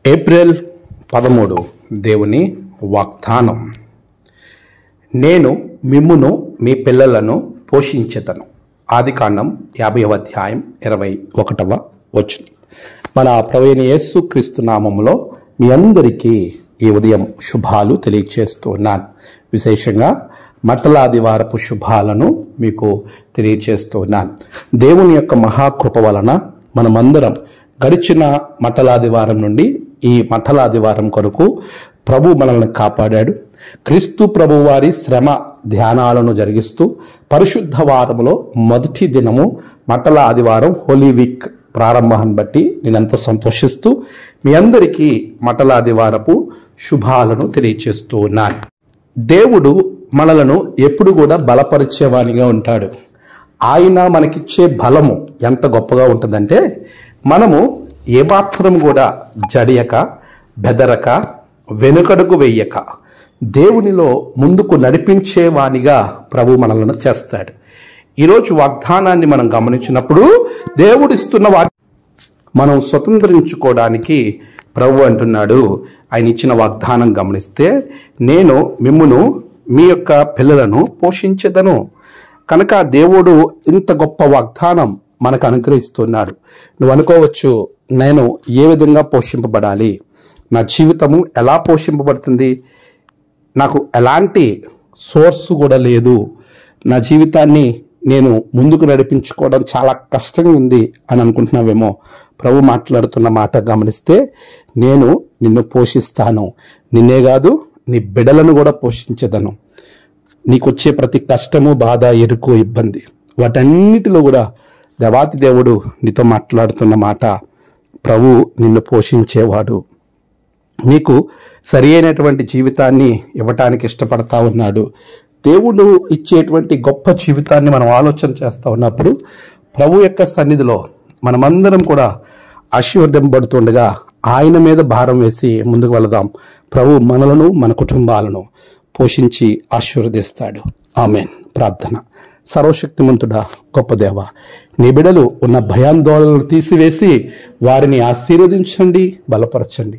April 13 దేవుని వాగ్దానం. నేను మిమ్మును మీ పిల్లలను పోషించెదను. ఆదికాండం 50వ అధ్యాయం 21వ వచనం. మన ప్రభువైన యేసుక్రీస్తు నామములో మీ అందరికీ ఈ ఉదయం శుభాలు తెలియచేస్తున్నాను. విశేషంగా మట్టలాదివారపు శుభాలను మీకు తెలియచేస్తున్నాను. దేవుని యొక్క మహాకృప వలన మనమందరం గడిచిన మట్టలాదివారం నుండి ఈ మట్టలాదివారం కొరకు ప్రభు మనల్ని కాపాడాడు. క్రీస్తు ప్రభు వారి శ్రమ ధ్యానాలను జరిగిస్తూ పరిశుద్ధ వారములో మొదటి దినము మట్టల ఆదివారం హోలీ వీక్ ప్రారంభాన్ని బట్టి నేనెంతో సంతోషిస్తూ మీ అందరికీ మట్టల ఆదివారపు శుభాలను తెలియచేస్తూ ఉన్నాను. దేవుడు మనలను ఎప్పుడు కూడా బలపరిచేవానిగా ఉంటాడు. ఆయన మనకిచ్చే బలము ఎంత గొప్పగా ఉంటుందంటే మనము ఏమాత్రం కూడా జడియక బెదరక వెనుకడుగు వెయ్యక దేవునిలో ముందుకు నడిపించేవానిగా ప్రభు మనలను చేస్తాడు. ఈరోజు వాగ్దానాన్ని మనం గమనించినప్పుడు దేవుడిస్తున్న మనం స్వతంత్రించుకోవడానికి ప్రభు అంటున్నాడు. ఆయన ఇచ్చిన వాగ్దానం గమనిస్తే, నేను మిమ్మును మీ యొక్క పిల్లలను పోషించెదను. కనుక దేవుడు ఇంత గొప్ప వాగ్దానం మనకు అనుగ్రహిస్తున్నాడు. నువ్వు అనుకోవచ్చు, నేను ఏ విధంగా పోషింపబడాలి, నా జీవితము ఎలా పోషింపబడుతుంది, నాకు ఎలాంటి సోర్సు కూడా లేదు, నా జీవితాన్ని నేను ముందుకు నడిపించుకోవడం చాలా కష్టంగా ఉంది అని అనుకుంటున్నావేమో. ప్రభు మాట్లాడుతున్న మాట గమనిస్తే, నేను నిన్ను పోషిస్తాను, నిన్నే కాదు నీ బిడ్డలను కూడా పోషించేదను. నీకొచ్చే ప్రతి కష్టము, బాధ, ఎరుకు, ఇబ్బంది, వాటన్నిటిలో కూడా దేవాతి దేవుడు నీతో మాట్లాడుతున్న మాట, ప్రభు నిన్ను పోషించేవాడు, నీకు సరి అయినటువంటి జీవితాన్ని ఇవ్వటానికి ఇష్టపడతా ఉన్నాడు. దేవుడు ఇచ్చేటువంటి గొప్ప జీవితాన్ని మనం ఆలోచన చేస్తూ ఉన్నప్పుడు ప్రభు యొక్క సన్నిధిలో మనమందరం కూడా ఆశీర్వదింపబడుతుండగా ఆయన మీద భారం వేసి ముందుకు వెళదాం. ప్రభు మనలను మన కుటుంబాలను పోషించి ఆశీర్వదిస్తాడు. ఆమేన్. ప్రార్థన. సర్వశక్తిమంతుడా, గొప్ప దేవ, నీ బిడ్డలు ఉన్న భయాందోళనలు తీసివేసి వారిని ఆశీర్వదించండి, బలపరచండి.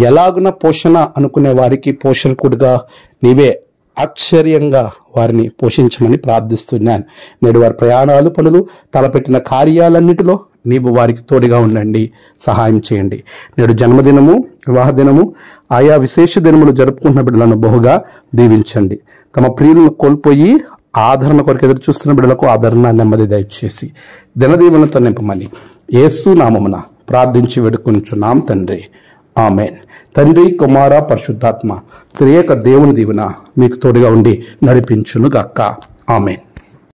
ఎలాగున పోషణ అనుకునే వారికి పోషకుడిగా నీవే ఆశ్చర్యంగా వారిని పోషించమని ప్రార్థిస్తున్నాను. నేడు వారి ప్రయాణాలు, పనులు, తలపెట్టిన కార్యాలన్నిటిలో నీవు వారికి తోడుగా ఉండండి, సహాయం చేయండి. నేడు జన్మదినము, వివాహ దినము, ఆయా విశేష దినములు జరుపుకుంటున్న బిడ్డలను బహుగా దీవించండి. తమ ప్రియులను కోల్పోయి ఆదరణ కొరకు ఎదురు చూస్తున్న బిడ్డలకు ఆదరణ, నెమ్మది దయచేసి దినదీవెనతో నింపమని యేసు నామమున ప్రార్థించి వేడుకొనుచున్నాం తండ్రి. ఆమేన్. తండ్రి, కుమార, పరిశుద్ధాత్మ త్రియేక దేవుని దీవెన మీకు తోడుగా ఉండి నడిపించును గాక. ఆమేన్.